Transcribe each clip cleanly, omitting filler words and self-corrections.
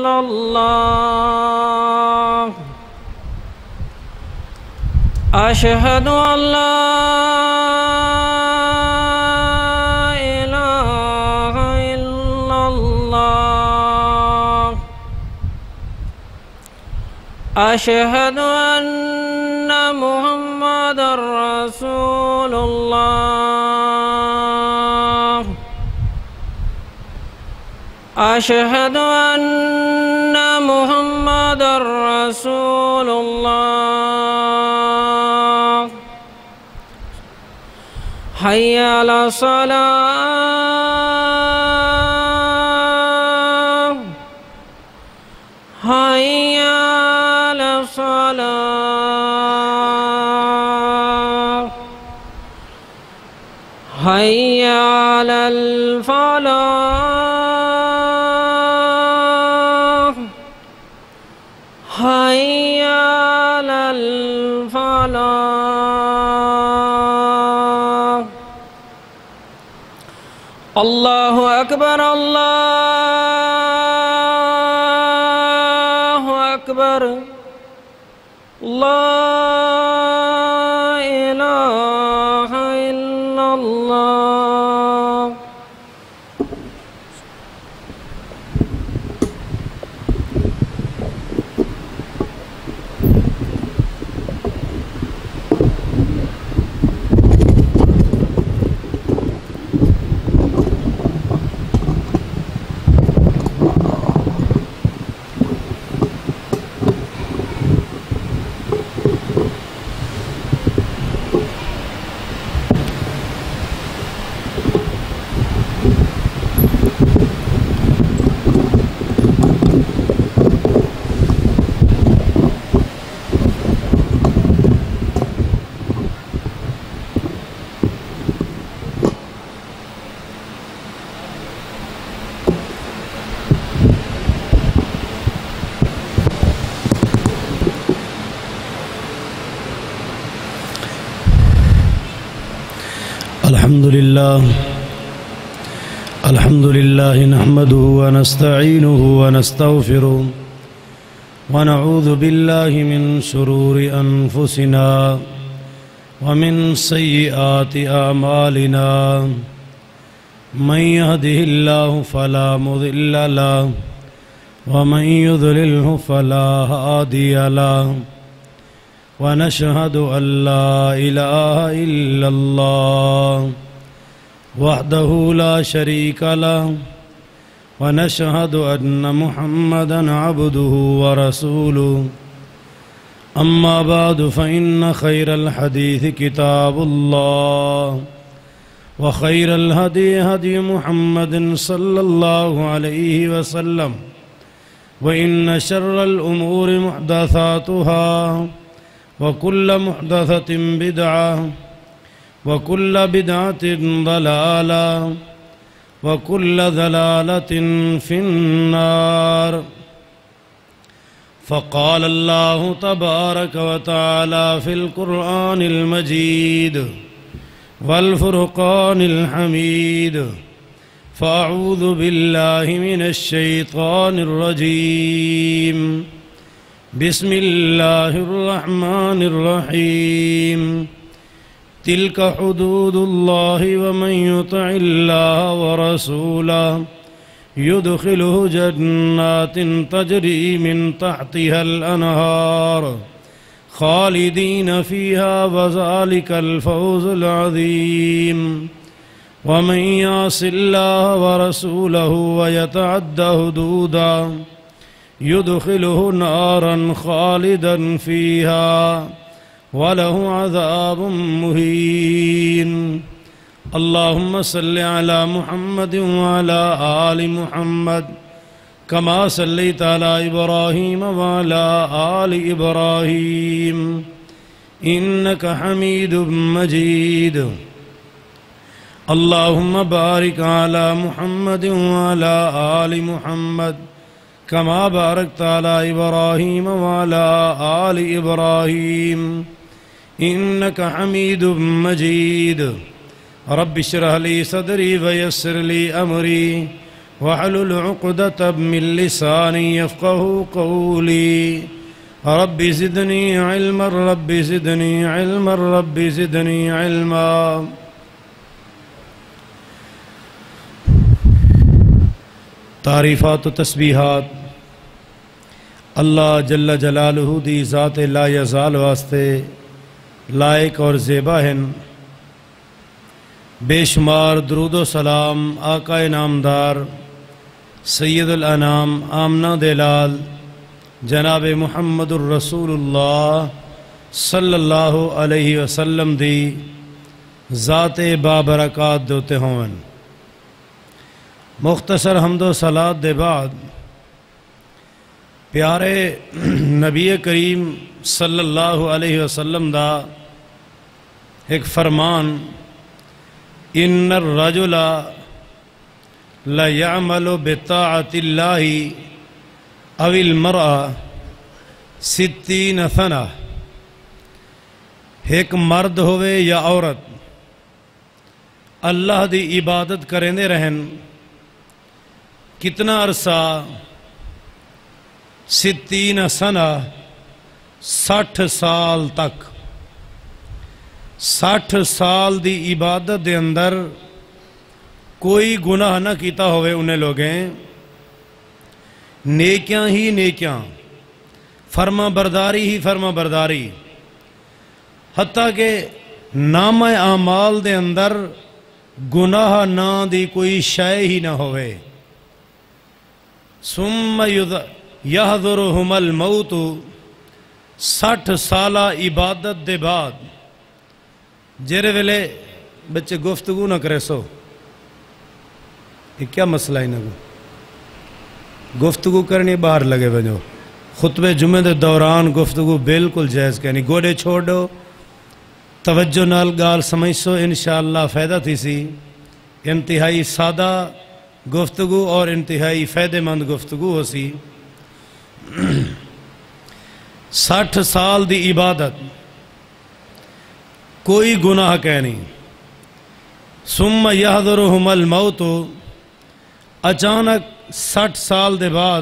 إلا الله أشهد أن لا إله إلا الله أشهد أن محمدًا رسول الله أشهد أن محمدًا رسول الله حي على الصلاة حي على الصلاة حي على الفلاح حي على الفلاح الله أكبر الله أكبر لا إله إلا الله الحمد لله نحمده ونستعينه ونستغفره ونعوذ بالله من شرور أنفسنا ومن سيئات أعمالنا من يهده الله فلا مضل له ومن يضلله فلا هادي له ونشهد أن لا إله إلا الله وحده لا شريك له ونشهد أن محمدًا عبده ورسوله أما بعد فإن خير الحديث كتاب الله وخير الهدي هدي محمد صلى الله عليه وسلم وإن شر الأمور محدثاتها وكل محدثة بدعة وكل بدعة ضلالة وكل ضلالة في النار فقال الله تبارك وتعالى في القرآن المجيد والفرقان الحميد فأعوذ بالله من الشيطان الرجيم بسم الله الرحمن الرحيم تلك حدود الله ومن يطع الله ورسوله يدخله جنات تجري من تحتها الأنهار خالدين فيها وذلك الفوز العظيم ومن يعص الله ورسوله ويتعد حدوده يدخله نارا خالدا فيها وله عذاب مهين اللهم صل على محمد وعلى آل محمد كما صليت على إبراهيم وعلى آل إبراهيم إنك حميد مجيد اللهم بارك على محمد وعلى آل محمد كما باركت على إبراهيم وعلى آل إبراهيم إنك حميد مجيد رب اشرح لي صدري ويسر لي أمري واحلل عقدة من لساني يفقهوا قولي رب زدني علما رب زدني علما رب زدني علما. تعریفات و تسبیحات اللہ جل جلالہ دی ذات لا یزال واسطے لائق اور زیبا ہیں. بے شمار درود و سلام آقا نامدار سید الانام آمنہ دلال جناب محمد الرسول اللہ صلی اللہ علیہ وسلم دی ذات بابرکات دوتے ہون. مختصر حمد و صلات دے بعد پیارے نبی کریم صلی اللہ علیہ وسلم دا ایک فرمان ان الرجل لیعمل بطاعت اللہ او المرأة 60 سنہ. ایک مرد ہوئے یا عورت اللہ دی عبادت کرنے رہن کتنا عرصہ 60 سنہ 60 سال تک. 60 سال دی عبادت دے اندر کوئی گناہ نہ کیتا ہوئے انہیں لوگیں نیکیاں ہی نیکیاں فرما برداری ہی فرما برداری حتیٰ کہ نام اعمال دے اندر گناہ نہ دی کوئی شے ہی نہ ہوئے. ثم یحضرہم الموت 60 سالہ عبادت دے بعد جیرے ویلے بچے گفتگو نہ کرے سو یہ کیا مسئلہ ہی نہ گفتگو کرنی باہر لگے بنو. خطبے جمعے دے دوران گفتگو بالکل جائز کہنی گوڑے چھوڑ دو توجہ نال گال سمجھ سو انشاءاللہ فائدہ تھی سی. انتہائی سادہ گفتگو اور انتہائی فائدہ مند گفتگو ہو سی. 60 سال دی عبادت کوئی گناہ کہنی. ثم یحضرہم الموت اچانک 60 سال دے بعد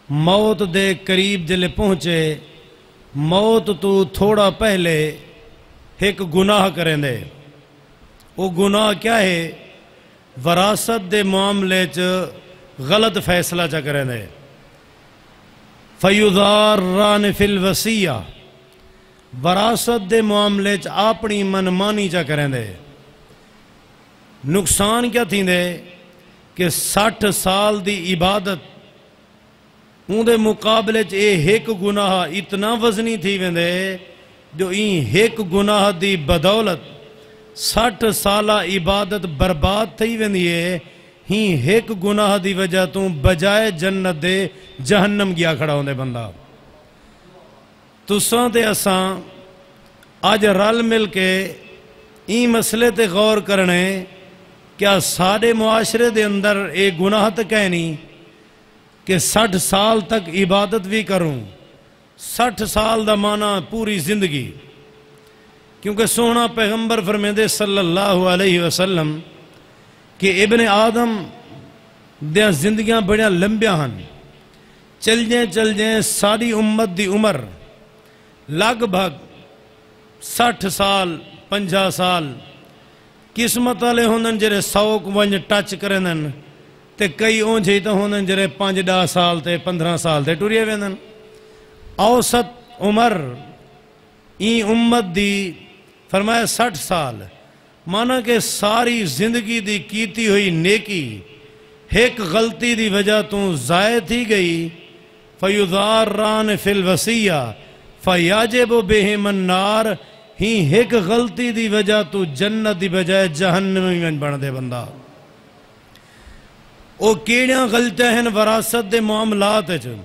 موت دے قریب جلے پہنچے موت تو تھوڑا پہلے ایک گناہ کریں دے. وہ گناہ کیا ہے؟ وراثت دے معاملے چ غلط فیصلہ چا کریں دے. فیضاران فی الوصیہ وراثت دے معاملے چ اپنی منمانی چا کریں دے. نقصان کیا تھی دے کہ 60 سال دی عبادت ان دے مقابلے چ ایک گناہ اتنا وزنی تھی ویندے جو ایک گناہ دی بدولت 60 سالہ عبادت برباد تھی ویندی ہے. ایک گناہ دی وجہ تو بجائے جنت دے جہنم گیا کھڑا ہوندے بندہ. تساں تے اساں آج رل مل کے این مسئلے تے غور کرنے کیا سارے معاشرے دے اندر ایک گناہ تک ہے نہیں کہ 60 سال تک عبادت بھی کروں. 60 سال دا معنی پوری زندگی. کیونکہ سونا پیغمبر فرمیندے صلی اللہ علیہ وسلم کہ ابن آدم دیاں زندگیاں بڑیاں لمبیاں ہن. چل جائیں ساری امت دی عمر لگ بھگ 60 سال 50 سال. قسمت والے ہوندن جڑے 100 کو ونج ٹچ کرندن تے کئی اونجھے تو ہوندن جڑے 5-10 سال تے 15 سال تے ٹرے ویندن. اوسط عمر این امت دی فرمایا 60 سال. مانا کہ ساری زندگی دی کیتی ہوئی نیکی ایک غلطی دی وجہ تو ضائع تھی گئی. فیضاران فی الوصیہ فیاجب بہم النار. ایک غلطی دی وجہ تو جنت دی بجائے جہنمی میں بن دے بندہ. او کیڑیاں غلطیاں ہیں وراثت دے معاملات ہے.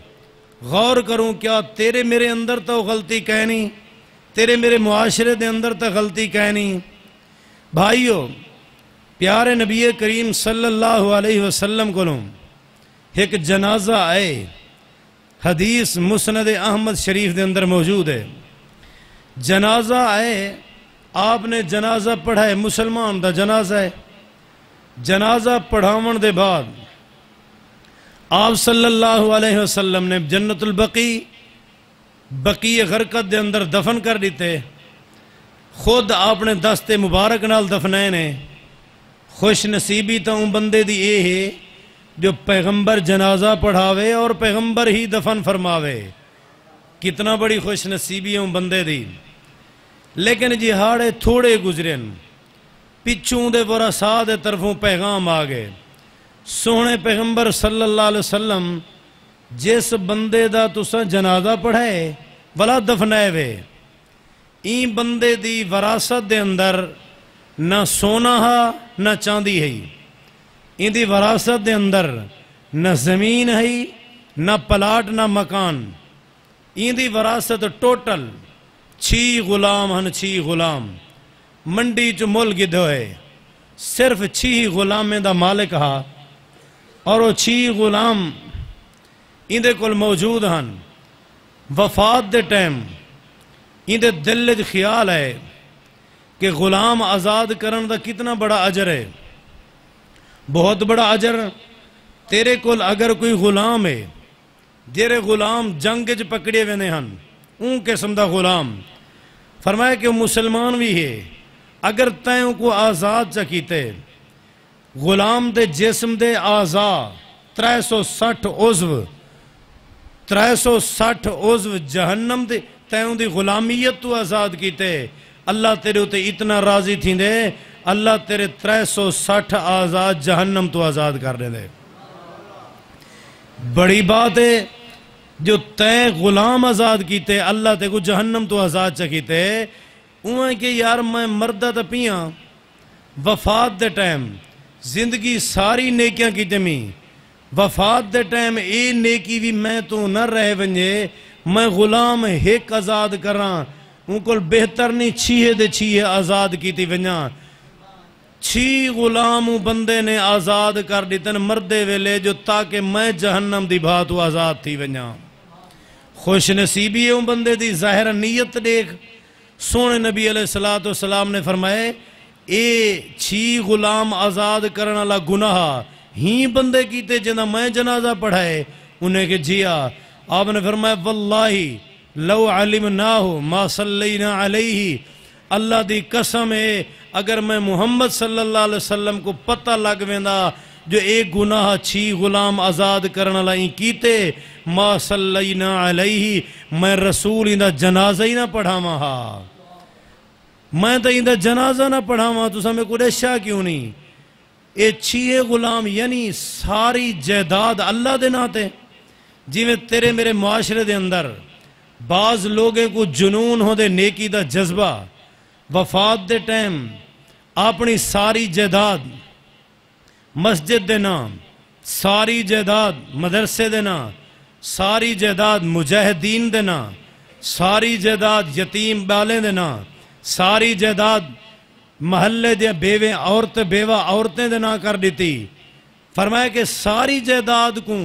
غور کروں کیا تیرے میرے اندر تو غلطی کہنی تیرے میرے معاشرے دے اندر تو غلطی کہنی. بھائیو پیارے نبی کریم صلی اللہ علیہ وسلم کو ایک جنازہ آئے. حدیث مسند احمد شریف دے اندر موجود ہے. جنازہ آئے آپ نے جنازہ پڑھائے مسلمان دا جنازہ ہے. جنازہ پڑھاون دے بعد آپ صلی اللہ علیہ وسلم نے جنت البقی بقی غرقت دے اندر دفن کر دیتے، خود آپ نے دست مبارک نال دفنائے نے۔ خوش نصیبی تو ان بندے دی اے ہے جو پیغمبر جنازہ پڑھاوے اور پیغمبر ہی دفن فرماوے، کتنا بڑی خوش نصیبی ہے ان بندے دی۔ لیکن جی ہاڑے تھوڑے گزرن، پچھوں دے ورثاء دے طرفوں پیغام آگئے، سونے پیغمبر صلی اللہ علیہ وسلم جس بندے دا تساں جنازہ پڑھائے ولا دفنائے وے، این بندے دی وراثت دے اندر نہ سونا ہا نہ چاندی ہے، این دی وراثت دے اندر نہ زمین ہے نہ پلاٹ نہ مکان، این دی وراثت ٹوٹل 6 غلام ہن، 6 غلام منڈی چ مل گدھ ہوئے، صرف 6 غلامیں دا مالک ہا، اور وہ 6 غلام اندے کول موجود ہن۔ وفات دے ٹائم اندے دل وچ خیال ہے کہ غلام آزاد کرن دا کتنا بڑا اجر ہے، بہت بڑا اجر۔ تیرے کول اگر کوئی غلام ہے، جیرے غلام جنگ وچ پکڑے ویندے ہن، اون قسم دا غلام، فرمایا کہ وہ مسلمان بھی ہے، اگر تیوں کو آزاد چا کیتے، غلام دے جسم دے آزا 360 عضو جہنم دے تیوں دی غلامیت تو آزاد کیتے، اللہ تیرے ہوتے اتنا راضی تھی دے، اللہ تیرے 360 آزاد جہنم تو آزاد کر دے۔ بڑی بات ہے جو تے غلام آزاد کیتے، اللہ تے کو جہنم تو آزاد چا کیتے۔ اوہیں کہ یار میں مردہ تا پیاں، وفات دے ٹائم زندگی ساری نیکیاں کی جمی، وفات دے ٹائم اے نیکی بھی میں تو نہ رہ ونجے، میں غلام ایک آزاد کراں، ان کو بہتر نہیں 6 دے 6 آزاد کیتی ونجاں۔ 6 غلام بندے نے آزاد کر دیتن مردے ویلے، جو تاکہ میں جہنم دی بھاتو آزاد تھی ونجاں۔ خوش نصیبی ہے ان بندے دی ظاہر نیت دیکھ۔ سونے نبی علیہ السلام نے فرمائے اے 6 غلام آزاد کرنا والا گناہ ہی بندے کیتے جنہ میں جنازہ پڑھائے، انہیں کہ جیا آپ نے فرمایا واللہ لو علمناہ ما صلینا علیہ، اللہ دی قسم ہے اگر میں محمد صلی اللہ علیہ وسلم کو پتہ لگ ویندا جو ایک گناہ 6 غلام آزاد کرنا والا ہی کیتے، ما صلینا علیہ، میں رسول ہی دا جنازہ ہی نہ پڑھاواں ہا، میں تو اندہ جنازہ نہ پڑھاواں، تو سمیں کو ریشہ کیوں نہیں؟ اے 6 غلام یعنی ساری جائیداد اللہ دے ناتے، جی میں تیرے میرے معاشرے دے اندر بعض لوگیں کو جنون ہو دے نیکی دا جذبہ، وفات دے ٹائم اپنی ساری جائیداد مسجد دے نام، ساری جائیداد مدرسے دے نام، ساری جائیداد مجاہدین دے نام، ساری جائیداد یتیم بالیں دے نام، ساری جائیداد محلے دے بیوہ عورتیں دے نام کر دیتی۔ فرمایا کہ ساری جائیداد کو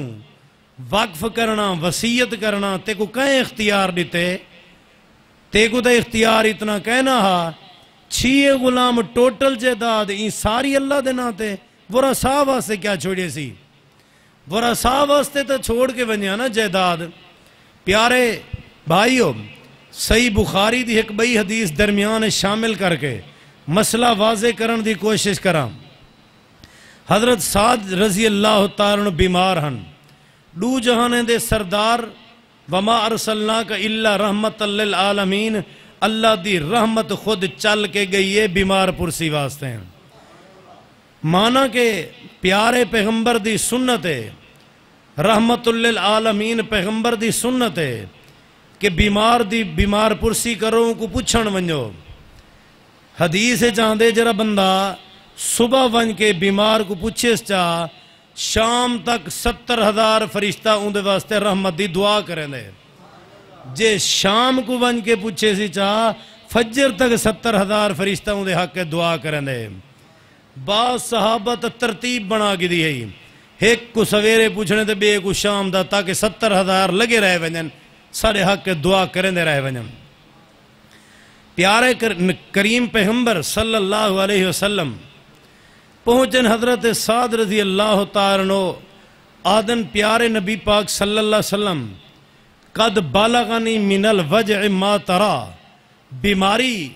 وقف کرنا، وصیت کرنا تے کو کہیں اختیار دیتے، تے کو تے اختیار اتنا کہنا ہا 6 غلام ٹوٹل جائیداد این ساری اللہ دے ناتے، ورثاء واسطے کیا چھوڑے سی؟ ورثاء واسطے تو چھوڑ کے ونیا نا جائیداد۔ پیارے بھائیو، صحیح بخاری دی ایک بئی حدیث درمیان شامل کر کے مسئلہ واضح کرن دی کوشش کرام۔ حضرت سعد رضی اللہ تعالیٰ عنہ بیمار ہن، 2 جہانے دے سردار، وما ارسلناک الا رحمت للعالمین، اللہ دی رحمت خود چل کے گئی ہے بیمار پرسی واسطے ہیں۔ مانا کہ پیارے پیغمبر دی سنت ہے، رحمت للعالمین پیغمبر دی سنت ہے کہ بیمار پرسی کرو کو پوچھن ونجو۔ حدیث چاہندے جرا بندہ صبح ون کے بیمار کو پوچھے چاہ، شام تک 70,000 فرشتہ اندے واسطے رحمت دی دعا کریں دے، جے شام کو ون کے پوچھے سی چاہ فجر تک 70,000 فرشتہ اندے حق کے دعا کریں دے۔ بعض صحابہ تا ترتیب بنا کی دی ہے، ایک کو سویرے پوچھنے دے بے کو شام دا، تاکہ 70,000 لگے رہے ونجن سارے حق کے دعا کریں دے رہے ونجن۔ پیارے کریم پیغمبر صلی اللہ علیہ وسلم پہنچن حضرت سعد رضی اللہ تعالیٰ عنہ آدن پیارے نبی پاک صلی اللہ علیہ وسلم قد بالغنی من الوجع ما ترا، بیماری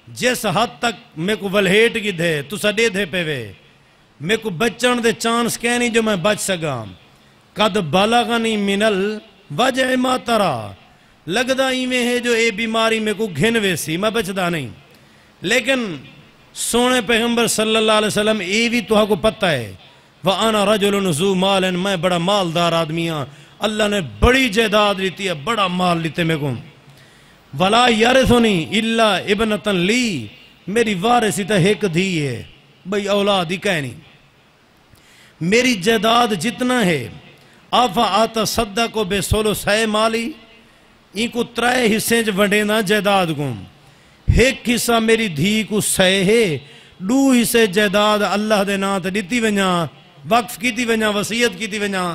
جس حد تک میں کو ولہیٹ کی دے تو سڈے دے پے وے، میں کو بچن دے چانس کہ نہیں جو میں بچ سکا، قد بالغنی من الوجع ما ترا، لگدا ایویں ہے جو اے بیماری میں کو گھن ویسی میں بچدا نہیں، لیکن سونے پیغمبر صلی اللہ علیہ وسلم اے بھی تو کو پتہ ہے، وَأَنَا رَجُلٌ ذُو مَالٍ، میں بڑا مالدار آدمی ہاں، اللہ نے بڑی جائیداد لیتی ہے، بڑا مال لیتے میں کو، وَلَا يَرِثُنِي إِلَّا ابْنَةً لِي، میری وارثی تا ایک دھی ہے، بھئی اولاد ہی کہیں نہیں، میری جائیداد جتنا ہے، آفا آتا صدقو بے سولو سائے مالی، ان کو 3 حصے ونڈینا جائیداد کو، ایک حصہ میری دھی کو سائے ہے، 2 حصے جائیداد اللہ دے نام تے دیتی ونجا، وقف کیتی ونجا، وصیت کیتی ونجا۔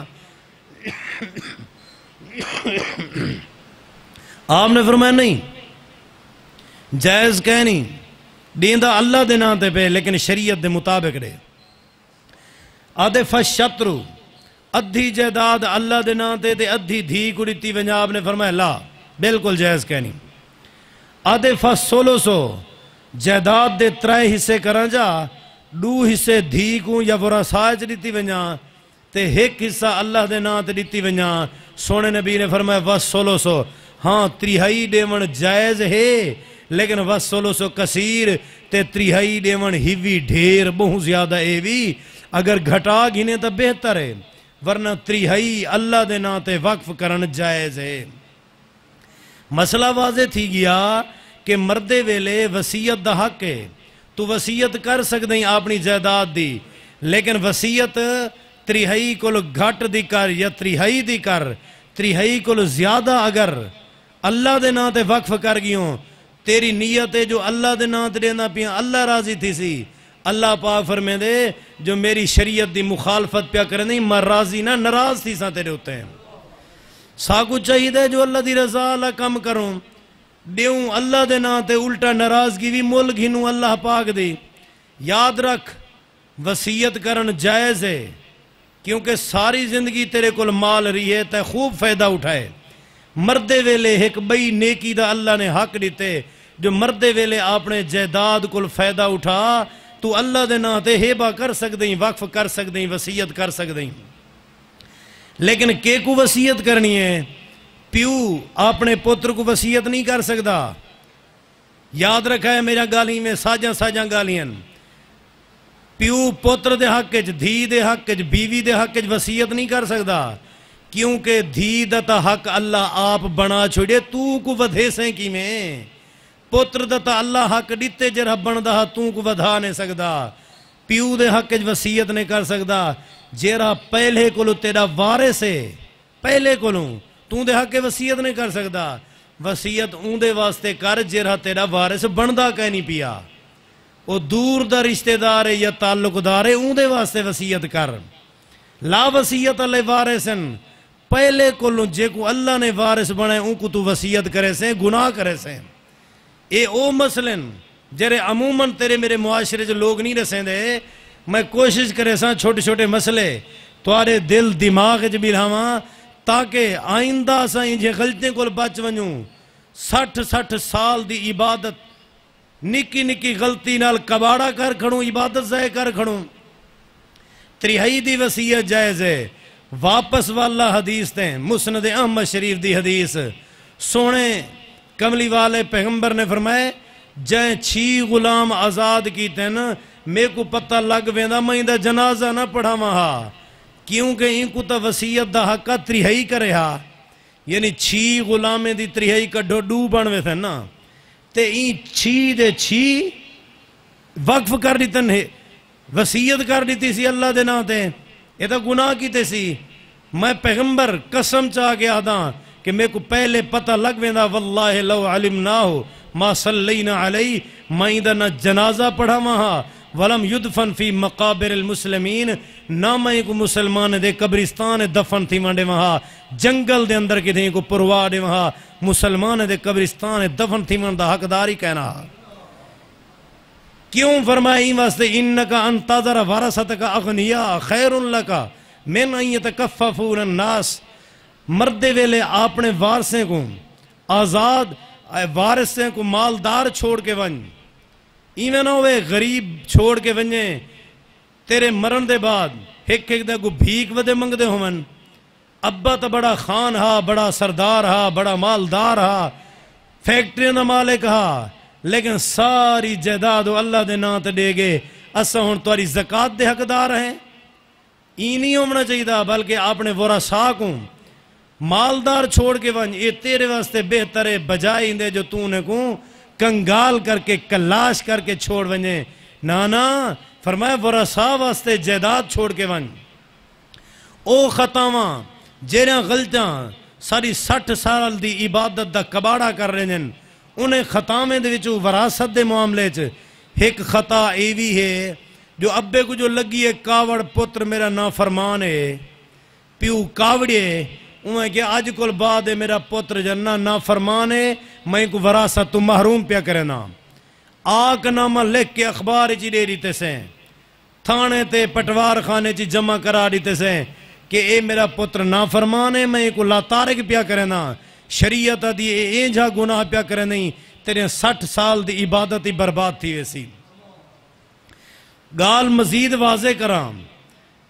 آپ نے فرمایا نہیں، جائز کہیں نہیں، دیندہ اللہ دے نام تے پہ لیکن شریعت دے مطابق رہے۔ آدھے فشترو، ادھی جائیداد اللہ دے نام تے ادھی دھی کو دیتی ونجا، آپ نے فرمایا لا، بالکل جائز کہیں نہیں۔ آدھے فسولوسو، جائیداد دے 3 حصے کران جا، 2 حصے دھی کو یا ورثاء دیتی ونجا تے ایک حصہ اللہ دے نام تے دیتی ونجا، سونے نبی نے فرمایا وسولوسو، ہاں 3 دیون جائز ہے لیکن وسولوسو کثیر تے 3 دیون ہیوی ڈھیر بہت زیادہ اے بھی، اگر گھٹا گھنے تو بہتر ہے، ورنہ 3 اللہ دے نام تے وقف کرن جائز ہے۔ مسئلہ واضح تھی گیا کہ مردے ویلے وصیت دا حق ہے، تو وصیت کر سکتے ہیں اپنی جائیداد دی، لیکن وصیت 3 کو گھٹ دی کر یا 3 دی کر، 3 کو زیادہ اگر اللہ دے نام تے وقف کر گیوں، تیری نیت ہے جو اللہ دے نام تے دینا پیاں اللہ راضی تھی سی، اللہ پاک فرمے دے جو میری شریعت دی مخالفت پیا کریں نہیں میں راضی نہ ناراض تھی ساں تیرے ہوتے ہیں، ساکو چاہیے دے جو اللہ دی رضا اللہ کم کروں، دیوں اللہ دے نام تے الٹا ناراضگی بھی مول گھنوں اللہ پاک دی۔ یاد رکھ وصیت کرن جائز ہے، کیونکہ ساری زندگی تیرے کل مال رہی ہے تے خوب فائدہ اٹھائے، مردے ویلے ایک بئی نیکی دا اللہ نے حق دیتے، جو مردے ویلے اپنے جائیداد کل فائدہ اٹھا تو اللہ دے نام تے ہیبہ کر سکتے ہیں، وقف کر سکتے ہیں، وصیت کر سکتے ہیں، لیکن کے کو وصیت کرنی ہے؟ پیو اپنے پتر کو وصیت نہیں کر سکتا، یاد رکھا ہے میرا گالی میں ساجاں گالیاں، پیو پتر دے حق وچ، دھی دے حق وچ، بیوی دے حق وچ وصیت نہیں کر سکتا، کیونکہ دھی دا حق اللہ آپ بنا چھوڑے، تو کو ودھے سیں کی میں، پتر دا اللہ حق دیتے جرہ بندہ تو کو ودھا نہیں سکتا، پیو دے حق وچ وصیت نہیں کر سکتا، جرہ پہلے کولو تیرا وارث ہے، پہلے کولو تو دے حق وصیت نہیں کر سکتا، وصیت اون دے واسطے کر جرہ تیرا وارث بندہ کہیں نہیں پیا، وہ دور دا رشتہ دار ہے یا تعلق دار ہے اون دے واسطے وصیت کر، لا وصیت علی وارثن، پہلے کولوں جے کو اللہ نے وارث بنائے ان کو تو وصیت کرے سے گناہ کرے سے، اے او مثلاً جرے عموماً تیرے میرے معاشرے جو لوگ نہیں رسیں دے، میں کوشش کرے ساں چھوٹے چھوٹے مسئلے توارے دل دماغ جب بلہاں تاکہ آئندہ ساں انجھے غلطیں کو بچ ونجوں، 60 سال دی عبادت نکی نکی غلطی نال کباڑا کر کھڑوں، عبادت ضائع کر کھڑوں، 3 دی وصیت جائز ہے۔ واپس والا حدیث دیں، مسند احمد شریف دی حدیث، سونے کملی والے پیغمبر نے فرمائے جائیں 6 غلام آزاد کی تین میں کو پتہ لگ ویندہ میں دا جنازہ نہ پڑھا مہا، کیونکہ ان کو تا وصیت دا حقہ 3 کرے ہا، یعنی 6 غلامیں دی 3 کا ڈو بنوے تھے نا، تے این 6 دے 6 وقف کر دیتن ہے، وصیت کر دیتی سی اللہ دے نام تے، یہ تو گناہ کی تے سی، میں پیغمبر قسم چاہ کے آدھاں کہ میں کو پہلے پتہ لگ ویندہ واللہ لو علمناہو ما صلینا علی، میں دا نہ جنازہ پڑھا مہا ولم یدفن فی مقابر المسلمین، نہ میں کو مسلمان دے قبرستان دفن تھی مانڈے وہاں، جنگل دے اندر کی دیں کو پروا دے وہاں، مسلمان دے قبرستان دفن تھی مانڈا حقداری کہنا، کیوں فرمائی واسطے انکا انتظر ورثتک اغنیاء خیر لکا، من ان یتکففون الناس مردے ویلے اپنے وارثیں کو آزاد وارثیں کو مالدار چھوڑ کے ون ایویں نہ ہوئے غریب چھوڑ کے ونجیں تیرے مرن دے بعد ایک دے کو بھیک ودے منگ دے ہون ابا تو بڑا خان ہا بڑا سردار ہا بڑا مالدار ہا فیکٹری دا مالک ہا لیکن ساری جائیداد اللہ دے نام تے دے گے اساں ہن تہاڈی زکات دے حقدار ہیں ای نہیں ہونا چاہیے بلکہ اپنے ورثاء کو مالدار چھوڑ کے ون یہ تیرے واسطے بہتر ہے بجائے اندے جو تو نے کو کنگال کر کے کلاش کر کے چھوڑ ونجے نانا فرمایا ورثاء واسطے جائیداد چھوڑ کے ون او خطاواں جیڑیاں غلطیاں ساری 60 سال دی عبادت دا کباڑا کر رہے ہیں انہیں خطاویں دے وچوں وراثت دے معاملے چ ایک خطا اے وی ہے جو ابے کو جو لگی ہے کاوڑ پتر میرا نافرمان ہے پیو کاوڑے انہیں کہ آج کل بعد ہے میرا پتر جنہ نافرمان ہے میں کو وراثت تو محروم پیا کرنا آک نامہ لکھ کے اخبار چی دے دیتے سے تھانے تے پٹوار خانے چی جمع کرا دیتے سے کہ اے میرا پتر نافرمان ہے میں کو لا تارک پیا کرنا شریعت دی اے جا گناہ پیا کرنا تیرے 60 سال دی عبادت ہی برباد تھی ویسی گال مزید واضح کرام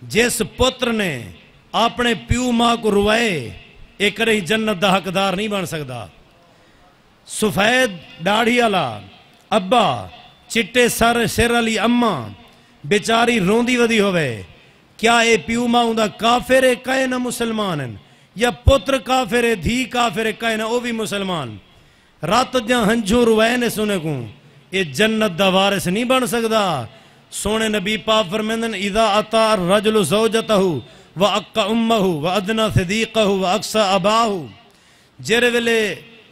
جس پتر نے اپنے پیو ماں کو روائے ایک رہی جنت دا حقدار نہیں بن سکتا سفید داڑھی والا ابا چٹے سر علی اماں بیچاری روندی ودی ہوئے کیا اے پیو ماں دا کافر ہے کہے نہ مسلمان ہیں یا پتر کافر ہے دھی کافر ہے کہے نہ او بھی مسلمان رات جہاں ہنجھو روائے نے سنے کو اے جنت دا وارث نہیں بن سکتا سونے نبی پاک فرمیندن اذا اتا الرجل زوجتہو وَأَقَّ أُمَّهُ وَأَدْنَا صِدِيقَهُ وَأَقْصَ أَبَاهُ جیرے ویلے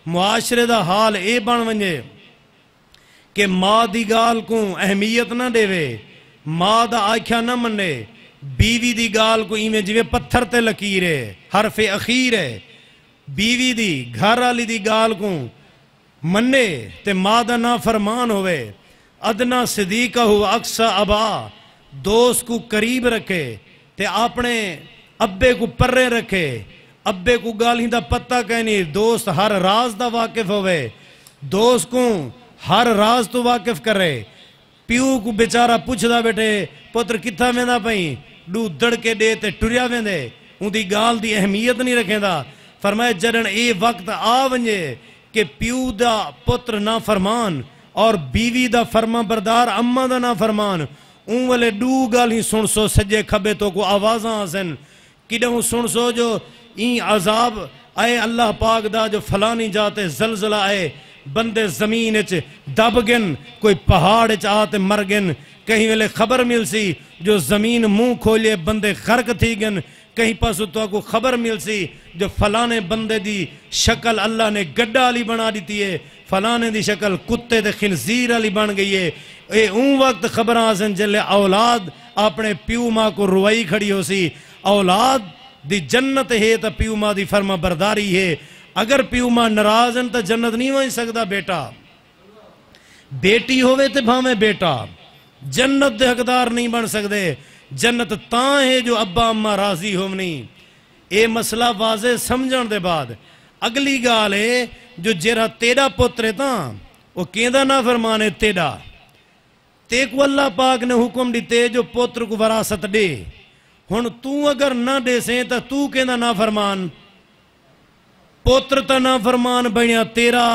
معاشرے دا حال اے بن ونجے کہ ماں دی گال کو اہمیت نہ دے وے ماں دا آکھیا نہ منے بیوی دی گال کو ایمیں جوے پتھر تے لکیر ہے حرف اخیر ہے بیوی دی گھر والی دی گال کو منے تے ماں دا نافرمان ہوئے ادنا صدیقہ ہو اقصا ابا دوست کو قریب رکھے تے اپنے ابے کو پرے رکھے ابے کو گالی دا پتہ کہنی دوست ہر راز دا واقف ہوئے دوست کو ہر راز تو واقف کرے پیو کو بیچارہ پوچھ دا بیٹے پتر کتھا میں دا پہیں ڈو دڑ کے دے تے ٹریا میں دے ان دی گال دی اہمیت نہیں رکھیں دا فرمائے جڑن اے وقت آ ونجے کہ پیو دا پتر نا فرمان اور بیوی دا فرما بردار اممہ دا نا فرمان اون والے ڈو گال ہی سن سو سجے کھبے تو کو آوازاں آسن کڈہوں سن سو جو این عذاب آئے اللہ پاک دا جو فلانی جاتے زلزلہ آئے بندے زمین اچ دب گن کوئی پہاڑ اچ آتے مر گن کہیں والے خبر مل سی جو زمین منہ کھولے بندے خرک تھی گن کہیں پاس تو کو خبر مل سی جو فلانے بندے دی شکل اللہ نے گڈا علی بنا دیتی ہے فلانے دی شکل کتے دے خنزیر علی بن گئی ہے اے اون وقت خبر آسن جلے اولاد اپنے پیو ماں کو روائی کھڑی ہو سی اولاد دی جنت ہے تا پیو ماں دی فرما برداری ہے اگر پیو ماں ناراض ہیں تا جنت نہیں ہوئی سکتا بیٹا بیٹی ہوئے تے بھامے بیٹا جنت دے حقدار نہیں بن سکتے جنت تاں ہے جو ابا اممہ راضی ہو نہیں اے مسئلہ واضح سمجھن دے بعد اگلی گال ہے جو جیرہ تیرا پتر تاں وہ کیندہ نہ فرمانے تیرا تے کو اللہ پاک نے حکم دیتے جو پتر کو وراثت دے ہن تو اگر نہ دے سیں تا تو کیندہ نہ فرمان پتر تا نہ فرمان بنیا تیرا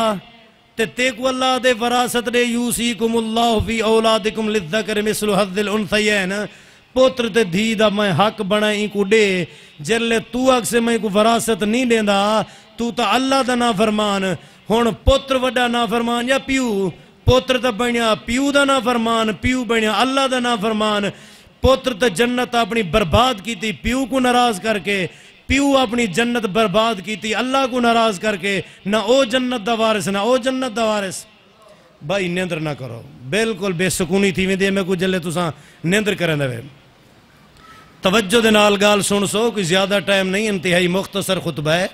تے کو اللہ دے وراثت دے یوسیکم اللہ فی اولادکم للذکر مثل حظ الانثیین پتر تے دھی دا میں حق بنائیں کو دے جلے تو اگ سے میں کو وراثت نہیں دیندہ تو تا اللہ دا نا فرمان ہون پتر وڈا نا فرمان یا پیو پتر تا بنیا پیو دا نا فرمان پیو بنیا اللہ دا نا فرمان پتر تا جنت اپنی برباد کی تھی پیو کو ناراض کر کے پیو اپنی جنت برباد کی تھی اللہ کو ناراض کر کے نہ او جنت دا وارث نہ او جنت دا وارث بھائی نیندر نہ کرو بالکل بے سکونی تھی میں دے میں کو جلے تساں نیندر کریں دے توجہ دے نال گال سن سو کوئی زیادہ ٹائم نہیں انتہائی مختصر خطبہ ہے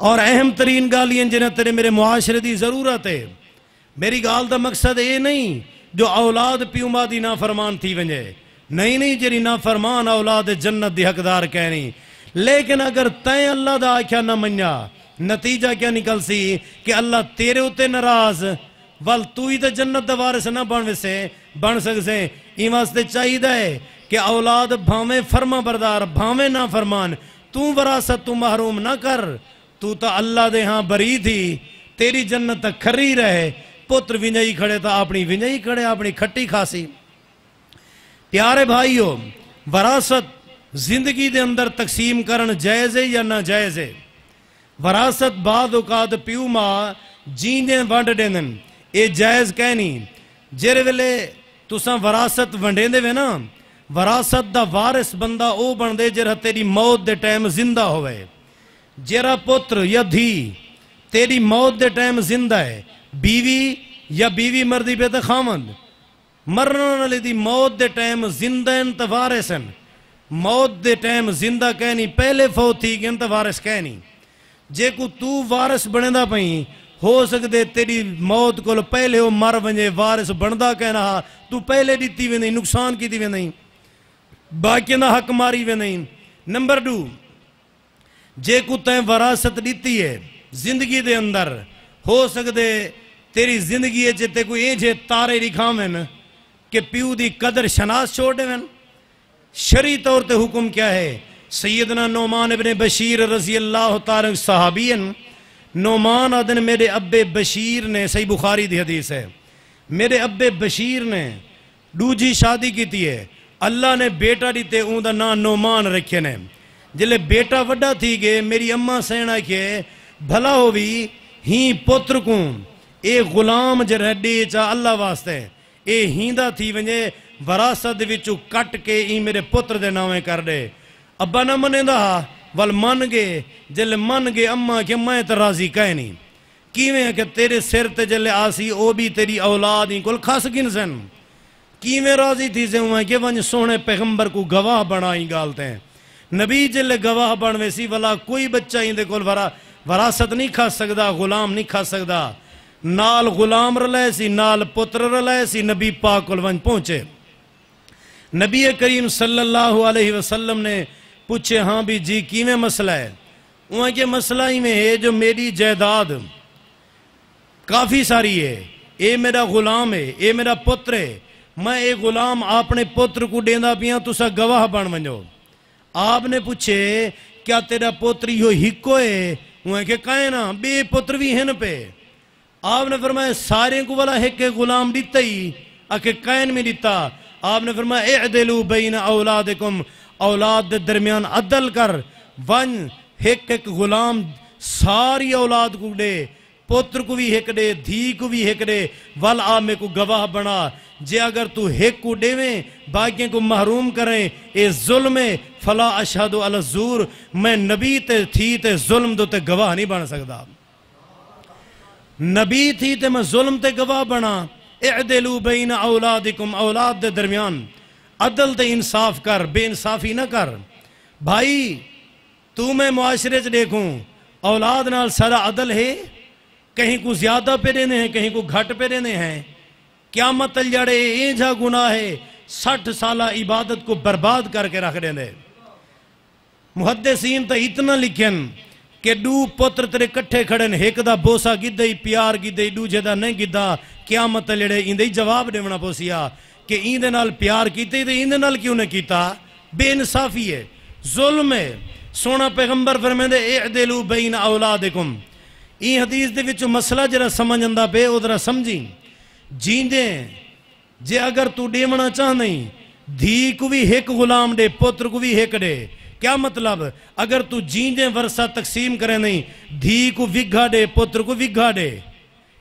اور اہم ترین گالیاں جنہیں تیرے میرے معاشرے دی ضرورت ہے میری گال دا مقصد یہ نہیں جو اولاد پیو ماں دی نافرمان تھی ونجے نہیں جری نا فرمان اولاد جنت دی حقدار کہنی. لیکن اگر تین اللہ دا آکھیا نہ منیا نتیجہ کیا نکل سی کہ اللہ تیرے اتے ناراض ول تو ہی تے جنت دا وارث نہ بن سکسے. این واسطے چاہیے ہے کہ اولاد بھاویں فرما بردار بھاویں نہ فرمان تو وراثت تو محروم نہ کر. تو تا اللہ دے ہاں بری تھی تیری جنت تک کھری رہے. پتر ونجائی کھڑے تا اپنی ونجائی کھڑے اپنی کھٹی کھاسی. پیارے بھائیو وراثت زندگی دے اندر تقسیم کرن جائز ہے یا نہ جائز ہے. وراثت بعد اوقات پیو ماں جیندیں ونڈ دینن اے جائز کہنی. جیرے ویلے تساں وراثت ونڈیں دے وے نا وراثت دا وارث بندہ او بن دے جرہ تیری موت دے ٹائم زندہ ہوئے. جرہ پتر یا دھی تیری موت دے ٹائم زندہ ہے بیوی یا بیوی مردی پہ تے خامند مرنا نالی دی موت دے ٹائم زندہ ان تا وارثن. موت دے ٹائم زندہ کہنی پہلے فوت تھی گئن تا وارث کہنی. جے کو تو وارث بنے دا پہیں ہو سکتے تیری موت کو پہلے ہو مر ونجے وارث بندہ کہنا تو پہلے دیتی وے نہیں نقصان کی دی وے نہیں باقی نہ حق ماری وے نہیں. نمبر 2 جے کو تین وراثت دیتی ہے زندگی دے اندر ہو سکتے تیری زندگی جتے کوئی ایجے تارے رکھاویں کہ پیو دی قدر شناس چھوڑ دیں. شرعی طور تے حکم کیا ہے؟ سیدنا نعمان ابن بشیر رضی اللہ تعالیٰ صحابین نعمان آدن میرے ابے بشیر نے صحیح بخاری دی حدیث ہے میرے ابے بشیر نے دوجی شادی کی تھی ہے. اللہ نے بیٹا دیتے اون دا نا نعمان رکھے نے. جلے بیٹا وڈا تھی گے میری اماں سینا کے بھلا ہوئی ہی پتر کو اے غلام جرہڈی چاہ اللہ واسطے اے ہیندہ تھی ونجے وراثت وچو کٹ کے ای میرے پتر دے نامے کر دے. ابا نہ منے دا ول من گے جلے من گے اماں کہ میں تے راضی کہنی کیویں کہ تیرے سر تے جلے آسی او بھی تیری اولاد ہی کل خاص گن سن کیویں راضی تھی سے ہوئے کہ ونج سونے پیغمبر کو گواہ بنائی گالتے ہیں. نبی جلے گواہ بنوے سی ولا کوئی بچہ ہی دے کل وراثت نہیں کھا سکدا غلام نہیں کھا سکدا. نال غلام رلائے سی نال پتر رلائے سی نبی پاک کل ونج پہنچے. نبی کریم صلی اللہ علیہ وسلم نے پوچھے ہاں بھی جی کیویں مسئلہ ہے؟ وہاں کے مسئلہ ہی میں ہے جو میری جائیداد کافی ساری ہے اے میرا غلام ہے اے میرا پتر ہے میں اے غلام اپنے پتر کو دینا پیاں تو سا گواہ بن ونجو. آپ نے پوچھے کیا تیرا پتر یہ ہکو ہے؟ وہاں کہ کہیں نا بے پتر بھی ہیں پہ. آپ نے فرمایا سارے کو والا ایک غلام دیتا ہی اکھے کائن میں دیتا. آپ نے فرمایا اعدلو بین اولادکم اولاد دے درمیان عدل کر ون ایک غلام ساری اولاد کو دے پتر کو بھی ایک دے دھی کو بھی ایک دے ول آمے کو گواہ بنا. جے اگر تو ایک کو دے میں باقیوں کو محروم کریں اے ظلم فلا اشہدو علی الزور میں نبی تے تھی تے ظلم دو تے گواہ نہیں بن سکتا. نبی تھی تے میں ظلم تے گواہ بنا. اعدلو بین اولادکم اولاد دے درمیان عدل تے انصاف کر بے انصافی نہ کر. بھائی تو میں معاشرے سے دیکھوں اولاد نال سارا عدل ہے کہیں کو زیادہ پہ دینے ہیں کہیں کو گھٹ پہ دینے ہیں. قیامت الجڑے ایجا گناہ ہے 60 سالہ عبادت کو برباد کر کے رکھ دینے. محدثین تا اتنا لکھن کہ دو پتر تیرے کٹھے کھڑن ایک دا بوسا گدئی پیار گدئی دو جدا نہیں گدا قیامت لڑے اندے جواب دیونا پوسیا کہ ایندے نال پیار کیتے تے ایندے نال کیوں نے کیتا. بے انصافی ہے ظلم ہے. سونا پیغمبر فرمیندے اعدلو بین اولادکم. این حدیث دے وچو مسئلہ جرا سمجھندا پہ ادھرا سمجھی جیندے جے اگر تو دیونا چاہ نہیں دھی کو بھی ایک غلام دے پتر کو بھی ایک دے. کیا مطلب اگر تو جیندے ورثہ تقسیم کرے نہیں دھی کو وگھا دے پتر کو وگھا دے.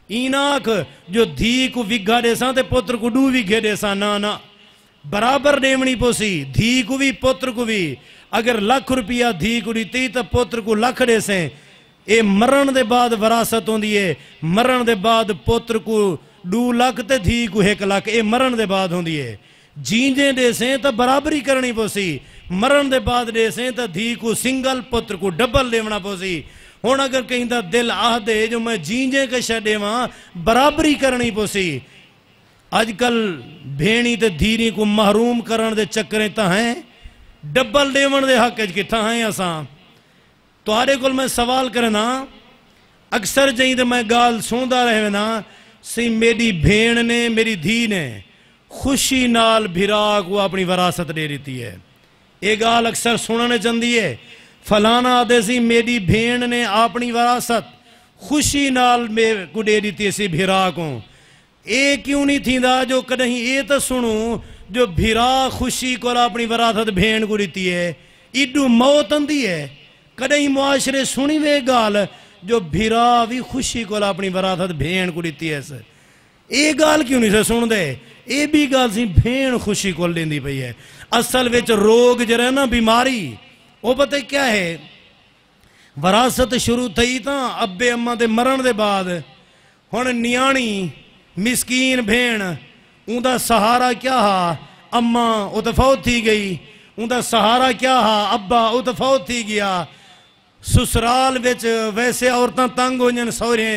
ایناک جو دھی کو وگھا دے ساں تے پتر کو 2 وگھے دے ساں نا برابر دیمنی پوسی دھی کو بھی پتر کو بھی. اگر ₹1,00,000 دھی کو دیتی تو پتر کو 1,00,000 دے سیں. اے مرن دے بعد وراثت ہوں دیئے مرن دے بعد پتر کو 2,00,000 تے دھی کو 1,00,000 اے مرن دے بعد ہوں دیئے. جیندے دے سیں تو برابری کرنی پوسی مرن دے بعد دے سیں تو دھی کو سنگل پتر کو ڈبل دیونا پوسی. ہون اگر کہیں دا دل آہ دے جو میں جیندے کے شہ دے وہاں برابری کرنی پوسی. اج کل بھیڑی تے دھیری کو محروم کرن دے چکریں تا ہیں ڈبل دیون دے حق کتھا ہیں اساں تہاڈے کول میں سوال کرنا اکثر جہیں تے میں گال سوندا رہے نا سی میری بھیڑ نے میری دھی نے خوشی نال بھرا کو اپنی وراثت دے دیتی ہے یہ گال اکثر سننے چندی ہے فلانا آدھے سی میری بھیڑ نے اپنی وراثت خوشی نال میں کو دے دیتی ہے سی بھرا کو اے کیوں نہیں تھی دا جو کدہیں اے تا سنوں جو بھرا خوشی کو اپنی وراثت بھیڑ کو دیتی ہے ایڈو موت اندی ہے کدہیں معاشرے سنی وے گال جو بھرا بھی خوشی کو اپنی وراثت بھیڑ کو دیتی ہے سر اے گال کیوں نہیں سے سن دے اے بھی گال سی بھیڑ خوشی کو لیندی پئی ہے اصل وچ روگ جرے نا بیماری وہ پتہ کیا ہے وراثت شروع تھی تا ابے اماں دے مرن دے بعد ہن نیانی مسکین بھیڑ اون دا سہارا کیا ہا اماں او تے فوت تھی گئی اون دا سہارا کیا ہا ابا او تے فوت تھی گیا سسرال وچ ویسے عورتاں تنگ ہوئیں سورے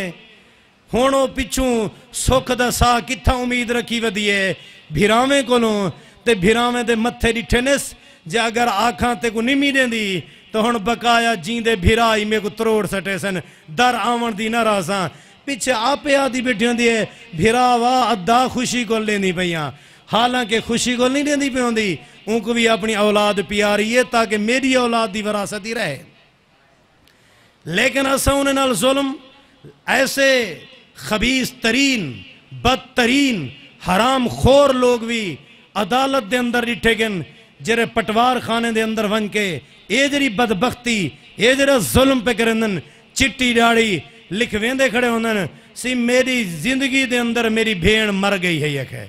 ہونو پچھوں سکھ دا سا کتھا امید رکھی ودی ہے بھیراویں کولوں تے بھیراویں دے متھے ڈٹھے نس جے اگر آکھاں تے کو نمی دیں دی تو ہن بقایا جیندے بھیرائی میں کو تروڑ سٹے سن در آون دی نہ راساں پیچھے آپے آدھی بیٹھیں دی ہے بھیراوا ادا خوشی کو لینی پئیاں حالانکہ خوشی کو نہیں دیں دی پیوں دی ان کو بھی اپنی اولاد پیاری ہے تاکہ میری اولاد دی وراثت ہی رہے لیکن اساں انہیں نال ظلم ایسے خبیث ترین بدترین حرام خور لوگ بھی عدالت دے اندر ڈٹھے گن جرے پٹوار خانے دے اندر ون کے اے جری بدبختی اے جرے ظلم پہ کرندن چٹی ڈاڑی لکھویندے کھڑے ہوندن سی میری زندگی دے اندر میری بھیڑ مر گئی ہے یک ہے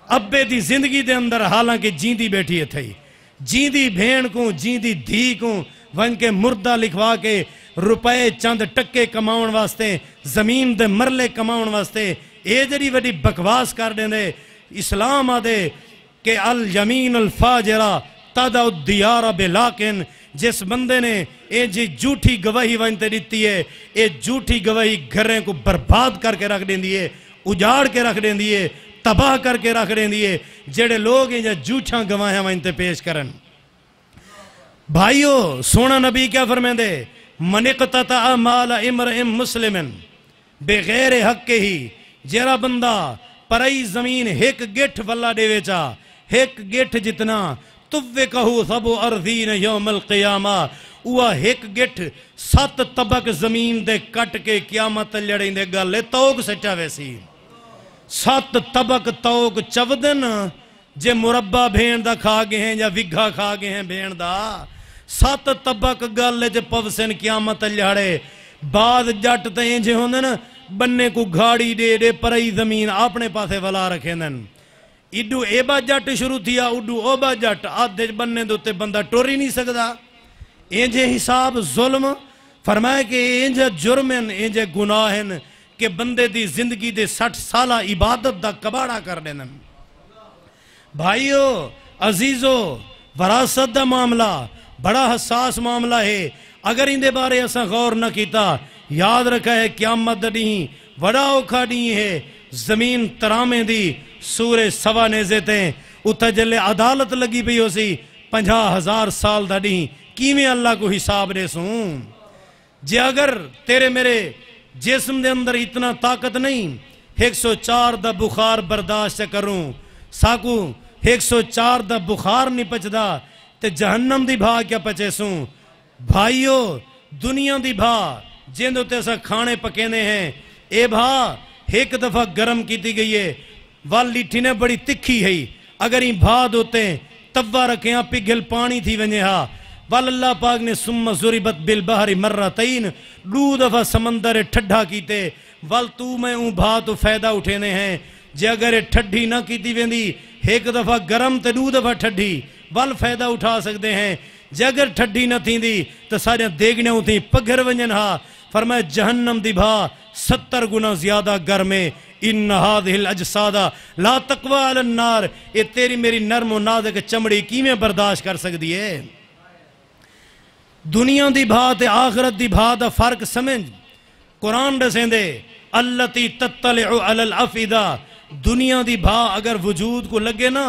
ابے دی زندگی دے اندر حالانکہ جیندی بیٹھی ہے تھئی جیندی بھیڑ کو جیندی دھی کو ون کے مردہ لکھوا کے روپے چند ٹکے کماؤن واسطے زمین دے مرلے کماؤن واسطے اے جری وڈی بکواس کر دیں دے اسلام آدے کہ الیمین الفاجرہ تدع الدیار بلاکن جس بندے نے اے جی جھوٹی گواہی وانتے دیتی ہے اے جھوٹی گواہی گھریں کو برباد کر کے رکھ دیں دیئے اجاڑ کے رکھ دیں دیئے تباہ کر کے رکھ دیں دیئے جڑے لوگ ہیں جا جھوٹاں گواہیں وانتے پیش کرن بھائیو سونا نبی کیا فرمائیں دے من اقتطع مال امرئ مسلم بغیر حق کے ہی جیرا بندہ پرائی زمین ایک گٹھ واللہ دے ویچا ایک گٹھ جتنا توّکہو ثبو ارضین یوم القیامہ اوہ ایک گٹھ 7 طبق زمین دے کٹ کے قیامت لڑیں دے گلے توگ سچا ویسی 7 طبق توگ چودن جے مربع بھیڑ دا کھا گئے ہیں یا وگھا کھا گئے ہیں بھیڑ دا 7 طبق گلے جے پوسن قیامت لڑے بعد جٹ تے جے ہوندن بننے کو گھاڑی دے دے پرائی زمین اپنے پاسے ولا رکھیں دن ایڈو ایبا جٹ شروع تھیا اڈو اوبا جٹ آدھے بننے دوتے بندہ ٹوری نہیں سکدا اینجے حساب ظلم فرمائے کہ اینجے جرمن اینجے گناہن کہ بندے دی زندگی دے 60 سالہ عبادت دا کباڑا کر دینا بھائیو عزیزو وراثت دا معاملہ بڑا حساس معاملہ ہے اگر ان دے بارے ایسا غور نہ کیتا یاد رکھا ہے قیامت نہیں وڑا اوکھا نہیں ہے زمین ترامے دی سورے سوا نیزے تیں اتھا جلے عدالت لگی بھی ہو سی 50,000 سال دا نہیں کیویں اللہ کو حساب دے سوں جے اگر تیرے میرے جسم دے اندر اتنا طاقت نہیں 104 دا بخار برداشت کروں ساکو 104 دا بخار نہیں پچدا تے جہنم دی بھا کیا پچے سوں بھائیو دنیا دی بھا جن دو تیسا کھانے پکینے ہیں اے بھا ایک دفعہ گرم کیتی گئی ہے والی ٹھینے بڑی تکھی ہے اگر ہی بھا دوتے تبا رکھیں آپ پگھل پانی تھی ونجے ہاں وال اللہ پاک نے سم ضربت بالبحر مرتین 2 دفعہ سمندر ٹھڈھا کیتے وال تو میں اون بھا تو فائدہ اٹھینے ہیں جے اگر ٹھڈھی نہ کیتی ویندی ایک دفعہ گرم تے 2 دفعہ ٹھڈھی وال فائدہ اٹھا سکتے ہیں جے اگر ٹھڈھی نہ تھی دی تو سارے دیکھنے ہوتی پگھر ونجن ہاں فرمائے جہنم دی بھا 70 گنا زیادہ گرمے ان هذه الاجساد لا تقوى على النار یہ تیری میری نرم و نازک چمڑی کیویں برداشت کر سکتی ہے دنیا دی بھا تے آخرت دی بھا دا فرق سمجھ قرآن دسیں دے التی تطلع علی الافئدہ دنیا دی بھا اگر وجود کو لگے نا